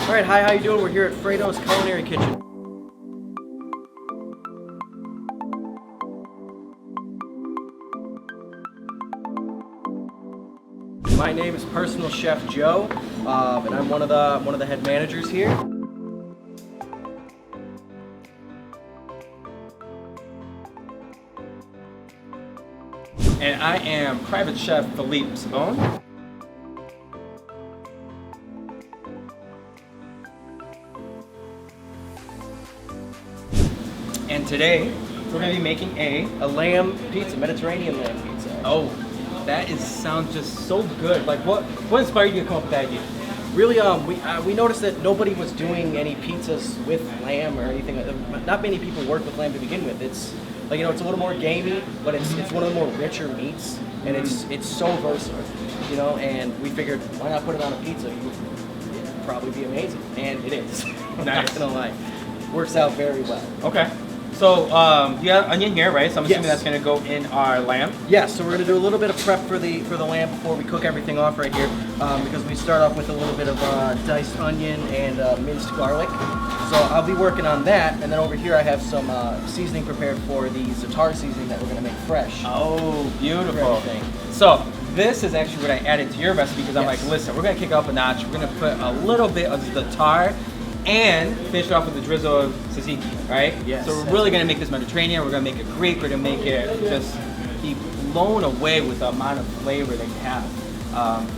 All right, hi, how you doing? We're here at Frato's Culinary Kitchen. My name is Personal Chef Joe, and I'm one of the head managers here. And I am Private Chef Phil Sobon. And today, we're going to be making a lamb pizza, Mediterranean lamb pizza. Oh, that sounds just so good. Like, what inspired you to come up with that idea? Really, we noticed that nobody was doing any pizzas with lamb or anything. Not many people work with lamb to begin with. It's like, it's a little more gamey, but it's one of the more richer meats, and it's so versatile, And we figured, why not put it on a pizza? It'd probably be amazing, and it is. I'm not gonna lie, works out very well. Okay. So you have onion here, right? So I'm assuming that's going to go in our lamb. Yes. So we're going to do a little bit of prep for the lamb before we cook everything off right here, because we start off with a little bit of diced onion and minced garlic. So I'll be working on that, and then over here I have some seasoning prepared for the za'atar seasoning that we're going to make fresh. Oh, beautiful. So this is actually what I added to your recipe because I'm like, listen, we're going to kick it up a notch. We're going to put a little bit of za'atar and finish it off with a drizzle of tzatziki, right? Yes. So we're really going to make this Mediterranean. We're going to make it Greek. We're going to make it just be blown away with the amount of flavor that you have.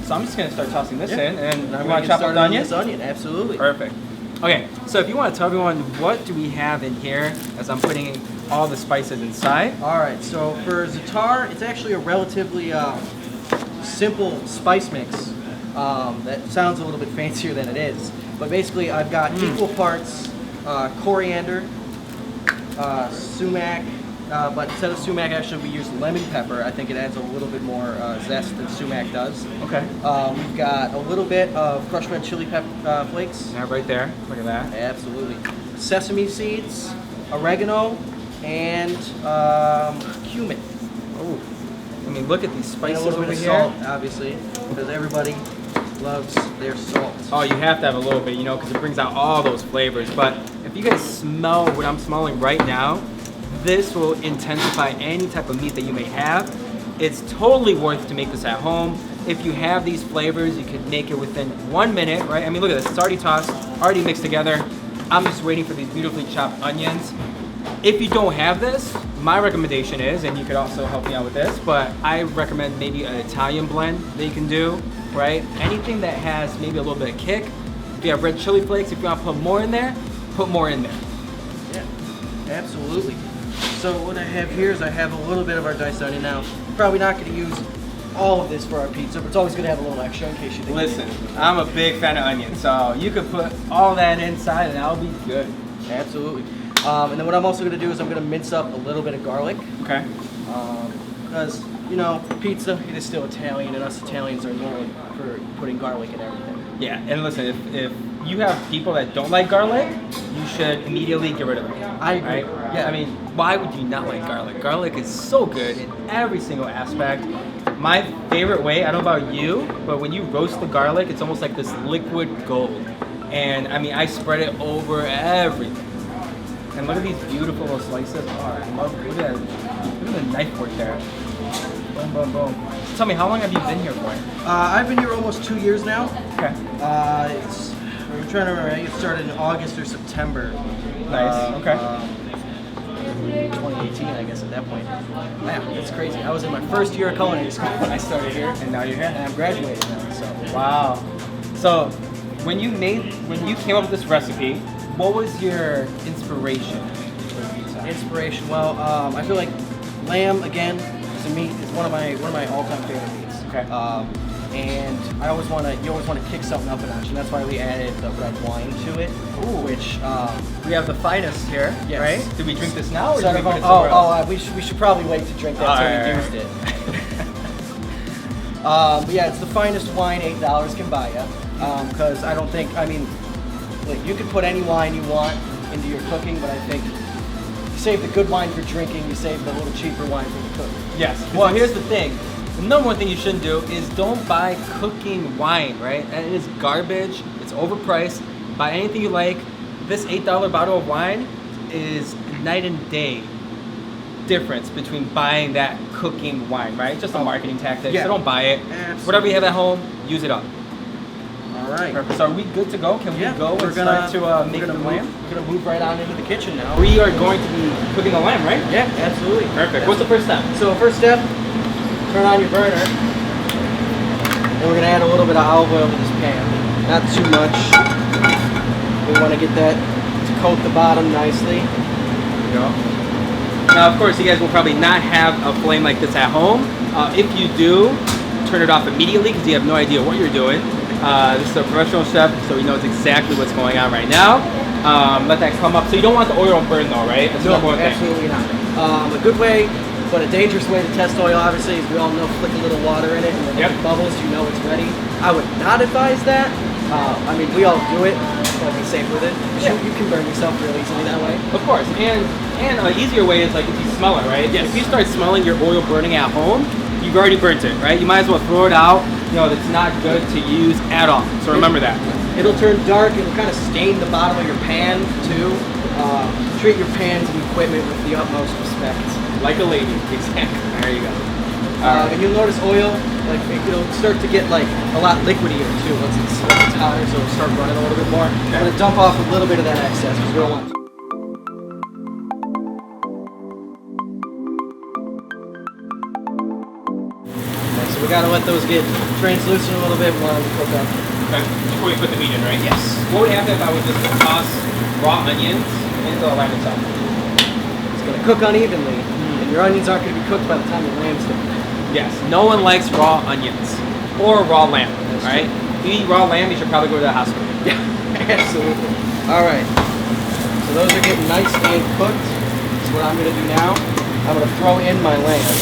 So I'm just going to start tossing this in, and you want to chop up the onion? This onion, absolutely. Perfect. Okay, so if you want to tell everyone what do we have in here as I'm putting all the spices inside. All right, so for za'atar, it's actually a relatively simple spice mix that sounds a little bit fancier than it is. But basically, I've got equal parts coriander, sumac, but instead of sumac, actually we use lemon pepper. I think it adds a little bit more zest than sumac does. Okay. We've got a little bit of crushed red chili flakes. Yeah, right there. Look at that. Absolutely. Sesame seeds, oregano, and cumin. Oh, I mean, look at these spices and a little over bit of here. salt, obviously, because everybody loves their salt. Oh, you have to have a little bit, because it brings out all those flavors. But if you guys smell what I'm smelling right now, this will intensify any type of meat that you may have. It's totally worth to make this at home. If you have these flavors, you could make it within 1 minute, right? I mean, look at this, it's already tossed, already mixed together. I'm just waiting for these beautifully chopped onions. If you don't have this, my recommendation is, and you could also help me out with this, but I recommend maybe an Italian blend that you can do, right? Anything that has maybe a little bit of kick. If you have red chili flakes, if you want to put more in there, put more in there. Yeah, absolutely. So what I have here is I have a little bit of our diced onion now. Probably not going to use all of this for our pizza, but it's always good to have a little extra in case you think. Listen, I'm a big fan of onions, so you could put all that inside and I'll be good. Absolutely. And then what I'm also going to do is I'm going to mince up a little bit of garlic. Okay. Because, pizza, it is still Italian, and us Italians are known for putting garlic in everything. Yeah, and listen, if you have people that don't like garlic, you should immediately get rid of them. I agree. Right? Yeah. I mean, why would you not like garlic? Garlic is so good in every single aspect. My favorite way, I don't know about you, but when you roast the garlic, it's almost like this liquid gold. And I mean, I spread it over everything. And look at these beautiful little slices. Oh, I love it. Look at the knife work there. Boom, boom, boom. So tell me, how long have you been here for? I've been here almost 2 years now. Okay. I'm trying to remember, I think it started in August or September. Nice, okay. 2018, I guess, at that point. Man, it's crazy. I was in my first year of culinary school when I started here. And now you're here? And I'm graduated now, so. Wow. So, when you came up with this recipe, what was your inspiration for pizza? Inspiration, well, I feel like lamb, again, is a meat, is one of my all-time favorite meats. Okay. And you always want to kick something up a notch, and that's why we added the red wine to it. Ooh. Which we have the finest here, yes. right? Did we drink this now, or did we put it somewhere else? We should probably wait to drink that until we used it. But yeah, it's the finest wine $8 can buy you. Because I don't think, like, you can put any wine you want into your cooking, but I think you save the good wine for drinking, you save the little cheaper wine for the cooking. Yes. Well, here's the thing. The number one thing you shouldn't do is don't buy cooking wine, right? And it is garbage, it's overpriced, buy anything you like. This $8 bottle of wine is night and day difference between buying that cooking wine, right? Just a marketing tactic. Yeah. So don't buy it. Absolutely. Whatever you have at home, use it up. All right. Perfect. So are we good to go? Can we go and start to make the lamb? We're gonna move right on into the kitchen now. We are going to be cooking the lamb, right? Yeah, absolutely. Perfect. What's the first step? So first step, turn on your burner. And we're gonna add a little bit of olive oil to this pan. Not too much. We want to get that to coat the bottom nicely. There we go. Now, of course, you guys will probably not have a flame like this at home. If you do, turn it off immediately because you have no idea what you're doing. This is a professional chef, so he knows exactly what's going on right now. Let that come up. So you don't want the oil burn though, right? That's No, number one thing. absolutely not. A good way, but a dangerous way to test oil, obviously, is we all know flick a little water in it and when it bubbles, you know it's ready. I would not advise that. I mean, we all do it, but be safe with it. You can burn yourself real easily that way. Of course, and an easier way is like if you smell it, right? Yes. If you start smelling your oil burning at home, you've already burnt it, right? You might as well throw it out. You know, that's not good to use at all. So remember that. It'll turn dark. It'll kind of stain the bottom of your pan too. Treat your pans and equipment with the utmost respect. Like a lady, exactly. There you go. And you'll notice oil, like it'll start to get like a lot liquidier too once it's hotter, so it'll start running a little bit more. I'm gonna dump off a little bit of that excess because we don't want. So we gotta let those get translucent a little bit while we cook up. Okay. Before you put the meat in, right? Yes. What would happen if I would just toss raw onions into the lamb itself? It's gonna cook unevenly, and your onions aren't gonna be cooked by the time the lamb's done. Yes. No one likes raw onions or raw lamb, right? If you eat raw lamb, you should probably go to the hospital. Yeah, absolutely. All right. So those are getting nice and cooked. So what I'm gonna do now, I'm gonna throw in my lamb.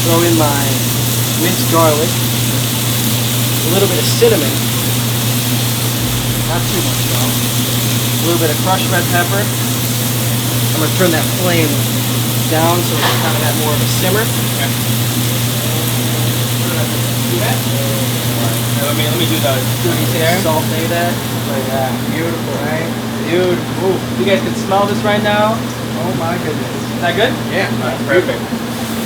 Throw in my minced garlic, a little bit of cinnamon, not too much though, a little bit of crushed red pepper. I'm going to turn that flame down so it's kind of got more of a simmer. Okay. Do that? Right. Let me do the there. Saute that. Like that. Beautiful, right? Beautiful. Ooh, you guys can smell this right now. Oh my goodness. Is that good? Yeah. All right, perfect.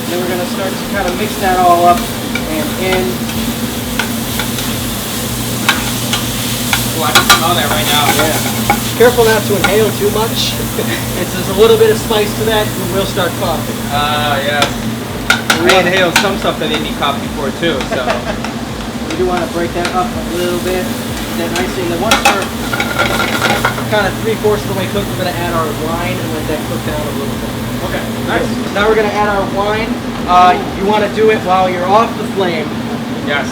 Then we're going to start to kind of mix that all up and in. Oh, I can smell that right now. Yeah. Careful not to inhale too much. There's a little bit of spice to that and we'll start coughing. Yeah. I inhaled some stuff that made me cough before too, so. We do want to break that up a little bit. That nicely. And then once we're kind of 3/4 of the way cooked, we're going to add our wine and let that cook down a little bit. Okay, nice. Now we're going to add our wine. You want to do it while you're off the flame. Yes.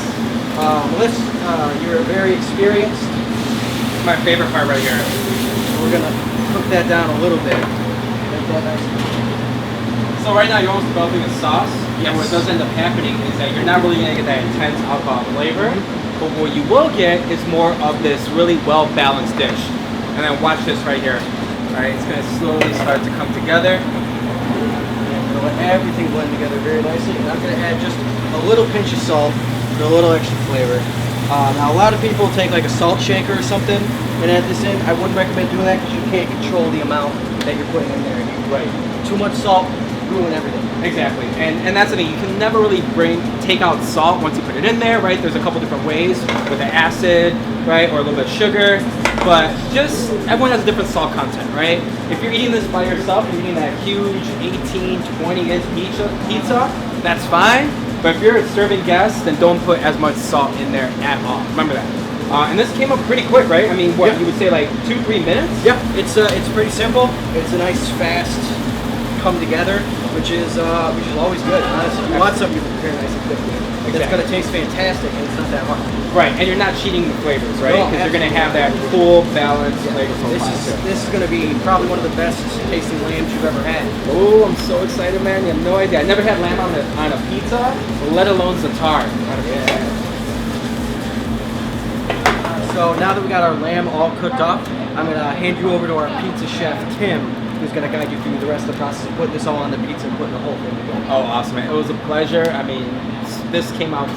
Unless you're very experienced. My favorite part right here. We're going to cook that down a little bit. Make that nice. So right now you're almost developing a sauce. Yes. And what does end up happening is that you're not really going to get that intense alcohol flavor. But what you will get is more of this really well-balanced dish. And then watch this right here. All right, it's going to slowly start to come together. And let everything blend together very nicely. And I'm going to add just a little pinch of salt for a little extra flavor. Now a lot of people take like a salt shaker or something and add this in. I wouldn't recommend doing that because you can't control the amount that you're putting in there. Right. Too much salt, ruin everything. Exactly, and that's the thing. You can never really take out salt once you put it in there, right? There's a couple different ways with the acid, right, or a little bit of sugar. But just everyone has a different salt content, right? If you're eating this by yourself, you're eating that huge 18, 20-inch pizza, that's fine. But if you're serving guests, then don't put as much salt in there at all. Remember that. And this came up pretty quick, right? I mean, what you would say, like 2-3 minutes? Yeah, it's pretty simple. It's a nice fast come together, which is always good. Honestly, you want something you prepare nice and quickly. It's going to taste fantastic, and it's not that hard. Right, and you're not cheating the flavors, right? No, Because you're going to have that full, balanced flavor profile. This is going to be probably one of the best tasting lambs you've ever had. Oh, I'm so excited, man! You have no idea. I never had lamb on a pizza, let alone za'atar. So now that we got our lamb all cooked up, I'm going to hand you over to our pizza chef, Tim, who's going to guide you through the rest of the process of putting this all on the pizza and putting the whole thing together. Oh, awesome, man. It was a pleasure. I mean, this came out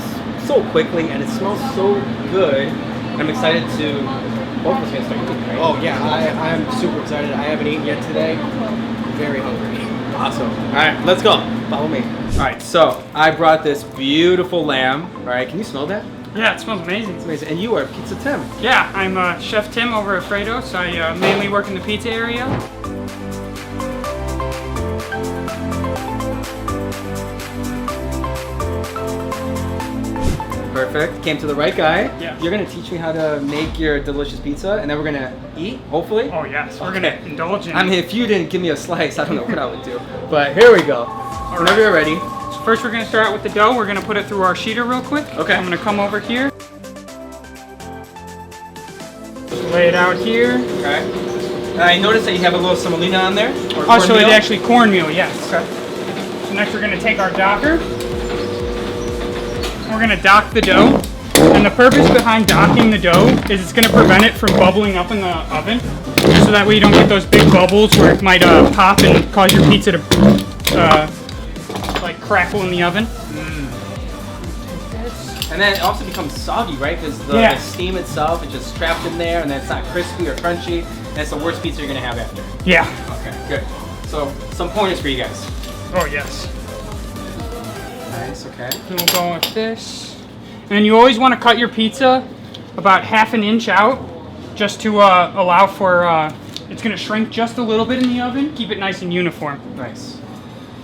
so quickly, and it smells so good. I'm excited to. Both of us gonna start eating, right? Oh yeah, I'm super excited. I haven't eaten yet today. Very hungry. Awesome. All right, let's go. Follow me. All right, so I brought this beautiful lamb. All right, can you smell that? Yeah, it smells amazing. It's amazing. And you are Pizza Tim. Yeah, I'm Chef Tim over at Frato, so I mainly work in the pizza area. Perfect. Came to the right guy. Yeah. You're gonna teach me how to make your delicious pizza, and then we're gonna eat, hopefully. Oh yes, we're Okay. gonna indulge in. I mean, if you didn't give me a slice, I don't know what I would do. But here we go. Whenever you're ready. So first we're gonna start out with the dough. We're gonna put it through our sheeter real quick. Okay. I'm gonna come over here. Lay it out here. Okay. I noticed that you have a little semolina on there. Or Oh, so it's cornmeal. actually cornmeal, yes. Okay. So next we're gonna take our docker. We're gonna dock the dough. And the purpose behind docking the dough is it's gonna prevent it from bubbling up in the oven. So that way you don't get those big bubbles where it might pop and cause your pizza to like crackle in the oven. And then it also becomes soggy, right? Because Yeah. the steam itself is just trapped in there, and then it's not crispy or crunchy. And it's the worst pizza you're gonna have after. Yeah. Okay, good. So some pointers for you guys. Oh yes. Nice. Okay. And we'll go with this. And you always want to cut your pizza about 1/2 inch out, just to allow for it's gonna shrink just a little bit in the oven. Keep it nice and uniform. Nice.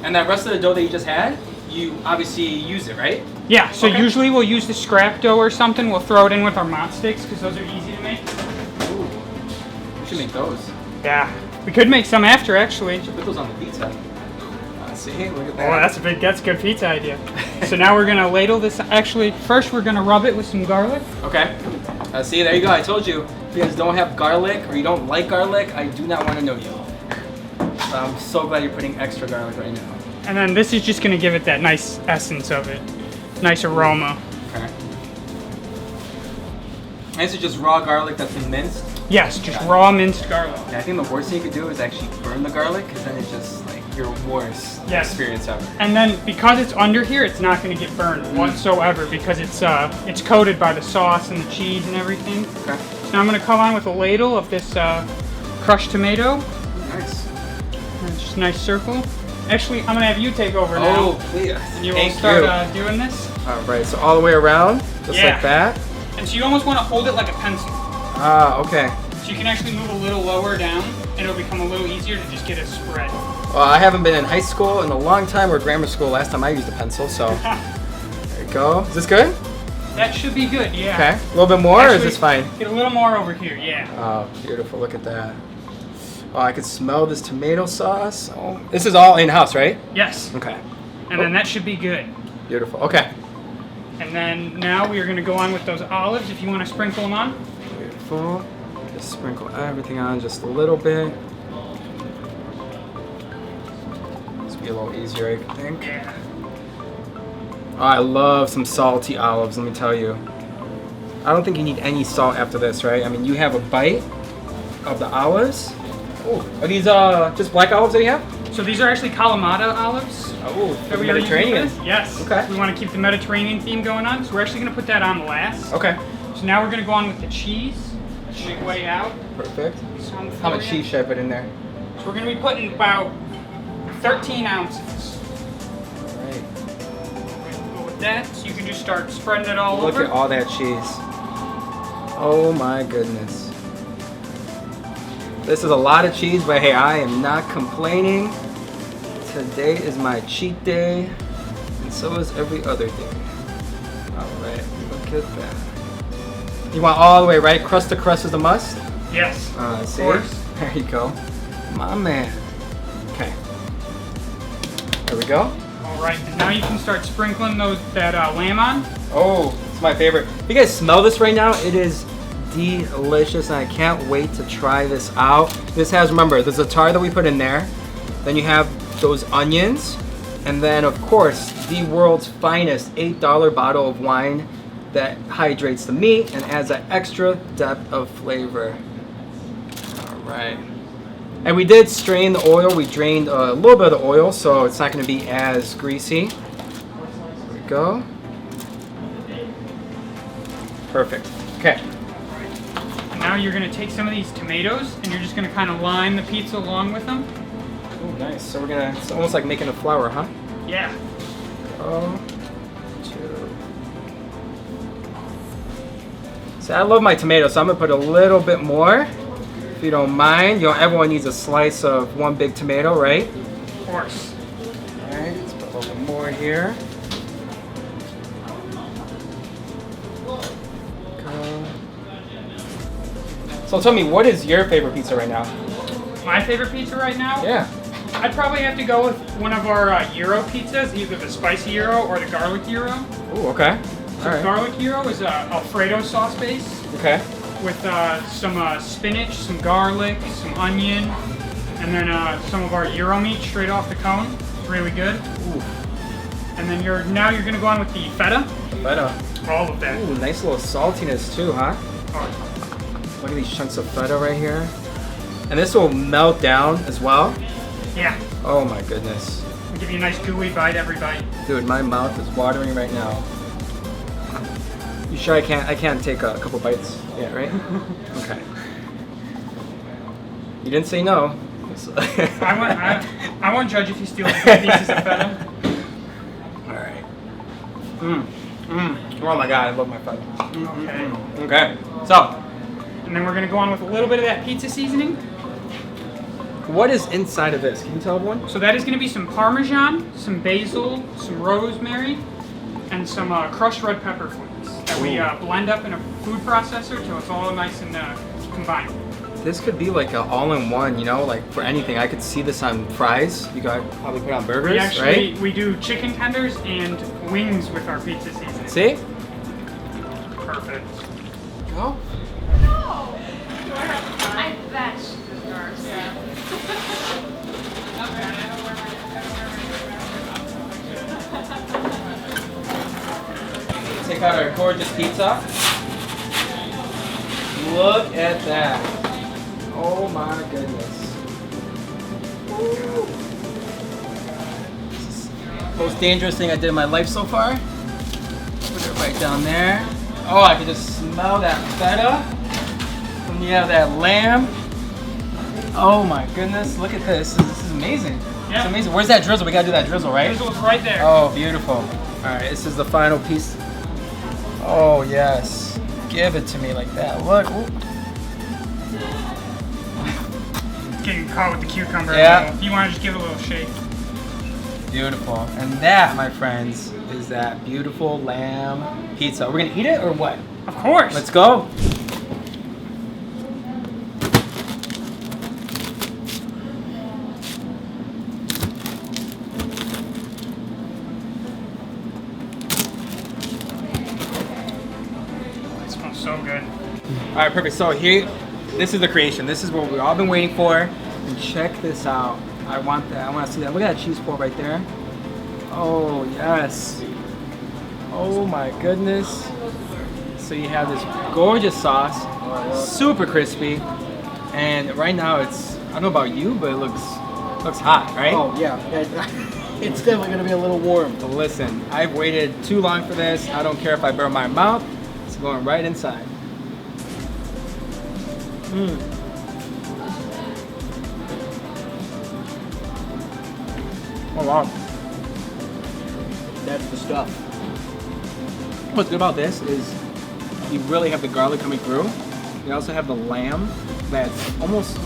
And that rest of the dough that you just had, you obviously use it, right? Yeah. So Okay. usually we'll use the scrap dough or something. We'll throw it in with our mott sticks because those are easy to make. Ooh. We should make those. Yeah. We could make some after actually. Should put those on the pizza. See, look at that. Oh, that's a good pizza idea. So now we're gonna ladle this. Actually, first we're gonna rub it with some garlic. Okay. See, there you go. I told you. If you guys don't have garlic or you don't like garlic, I do not want to know you. So I'm so glad you're putting extra garlic right now. And then this is just gonna give it that nice essence of it. Nice aroma. Okay. And this is just raw garlic that's been minced. Yes, just raw minced garlic. Yeah, I think the worst thing you could do is actually burn the garlic, because then it's just like your worst Yes. experience ever. And then because it's under here, it's not gonna get burned whatsoever because it's coated by the sauce and the cheese and everything. Okay. So now I'm gonna come on with a ladle of this crushed tomato. Nice. And it's just a nice circle. Actually, I'm gonna have you take over now. Oh, please. And you will Thank start you. Doing this. All right, so all the way around, just Yeah. like that. And so you almost want to hold it like a pencil. Ah, okay. So you can actually move a little lower down and it'll become a little easier to just get a spread. Well, I haven't been in high school in a long time, or grammar school. Last time I used a pencil, so there you go. Is this good? That should be good, yeah. Okay. A little bit more, or is Actually, this fine? Get a little more over here, yeah. Oh, beautiful. Look at that. Oh, I can smell this tomato sauce. Oh, this is all in-house, right? Yes. Okay. And then that should be good. Beautiful. Okay. And then now we are going to go on with those olives if you want to sprinkle them on. Beautiful. Just sprinkle everything on just a little bit. This will be a little easier, I think. Yeah. Oh, I love some salty olives, let me tell you. I don't think you need any salt after this, right? I mean, you have a bite of the olives. Oh, are these just black olives that you have? So these are actually Kalamata olives. Oh, that we are using Mediterranean. for this. Yes. Okay. We want to keep the Mediterranean theme going on, so we're actually going to put that on last. Okay. So now we're going to go on with the cheese. Make way out. Perfect. Some How for much you. cheese should I put in there? So we're going to be putting about 13 ounces. All right. Go with that. So you can just start spreading it all Look over. at all that cheese. Oh my goodness. This is a lot of cheese, but hey, I am not complaining. Today is my cheat day, and so is every other day. All right, look at that. You want all the way, right? Crust to crust is a must? Yes. See? Of course. There you go. My man. Okay. There we go. All right. And now you can start sprinkling that lamb on. Oh, it's my favorite. If you guys smell this right now, it is delicious, and I can't wait to try this out. This has, remember, the za'atar that we put in there. Then you have those onions, and then of course the world's finest $8 bottle of wine that hydrates the meat and adds that extra depth of flavor. All right. And we did strain the oil. We drained a little bit of the oil, so it's not going to be as greasy. There we go. Perfect. Okay. now you're gonna take some of these tomatoes and you're just gonna kind of line the pizza along with them. Oh, nice. So we're gonna, it's almost like making a flour, huh? Yeah. Oh, two. So I love my tomatoes, so I'm gonna put a little bit more, if you don't mind. You know, everyone needs a slice of one big tomato, right? Of course. All right, let's put a little bit more here. So tell me, what is your favorite pizza right now? My favorite pizza right now? Yeah. I'd probably have to go with one of our gyro pizzas, either the spicy gyro or the garlic gyro. Ooh, okay. So All right. garlic gyro is a Alfredo sauce base Okay. with some spinach, some garlic, some onion, and then some of our gyro meat straight off the cone. Really good. Ooh, And then you're gonna go on with the feta. feta. All of that. Ooh, nice little saltiness too, huh? Oh, Look at these chunks of feta right here. And this will melt down as well. yeah. Oh my goodness. I'll give you a nice gooey bite every bite. Dude, my mouth is watering right now. You sure I can't take a couple bites? Yeah, right? Okay. You didn't say no. I won't judge if you steal 2 pieces of feta. Alright. Oh my god, I love my feta. Okay. Okay. So, And then we're gonna go on with a little bit of that pizza seasoning. what is inside of this? Can you tell everyone? So that is gonna be some Parmesan, some basil, some rosemary, and some crushed red pepper flakes that we blend up in a food processor till it's all nice and combined. This could be like an all-in-one, you know, like for anything. I could see this on fries. You could probably put on burgers, We actually right? we do chicken tenders and wings with our pizza seasoning. See? Perfect. Go. I bet. Take out our gorgeous pizza. Look at that. Oh my goodness. Woo. This is the most dangerous thing I did in my life so far. Put it right down there. Oh, I can just smell that feta. When you have that lamb. Oh my goodness, look at this. This is amazing. Yeah. It's amazing. Where's that drizzle? We gotta do that drizzle, right? Drizzle's right there. Oh, beautiful. Alright, this is the final piece. Oh, yes. Give it to me like that. Look. Ooh. It's getting caught with the cucumber. Yeah. If you want to just give it a little shake. Beautiful. And that, my friends, is that beautiful lamb pizza. We're gonna eat it or what? Of course. Let's go. It smells so good. All right, perfect. So here, this is the creation. This is what we've all been waiting for. And check this out. I want that. I want to see that. Look at that cheese ball right there. Oh, yes. Oh my goodness. So you have this gorgeous sauce, super crispy. And right now it's, I don't know about you, but it looks hot, right? Oh yeah, it's definitely gonna be a little warm. So listen, I've waited too long for this. I don't care if I burn my mouth. It's going right inside. Oh wow. That's the stuff. What's good about this is you really have the garlic coming through. You also have the lamb that's almost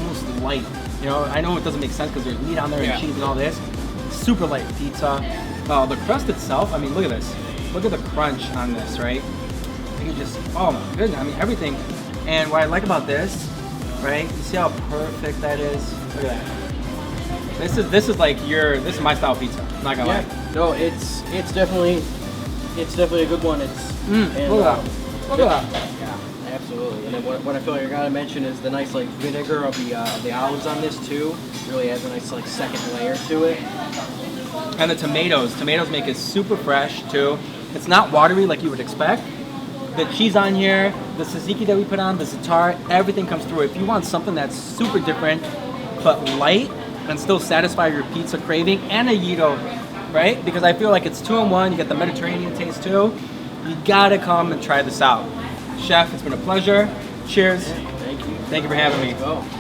light. You know, I know it doesn't make sense because there's meat on there and cheese and all this. Super light pizza. The crust itself, I mean, look at this. Look at the crunch on this, right? You can just, oh my goodness, I mean, everything. And what I like about this, right? You see how perfect that is? Look at that. This is like this is my style pizza. I'm not gonna lie. No, it's definitely a good one. It's and, Look at that. Look at that. Yeah, absolutely. And then what I feel like I gotta mention is the nice like vinegar of the olives on this too. Really adds a nice like second layer to it. And the tomatoes. Tomatoes make it super fresh too. It's not watery like you would expect. The cheese on here, the tzatziki that we put on, the za'atar, everything comes through. If you want something that's super different but light and still satisfy your pizza craving and a gyro, right? Because I feel like it's 2-in-1. You get the Mediterranean taste too. You gotta come and try this out. Chef, it's been a pleasure. Cheers. Thank you. Thank you for having me. Oh.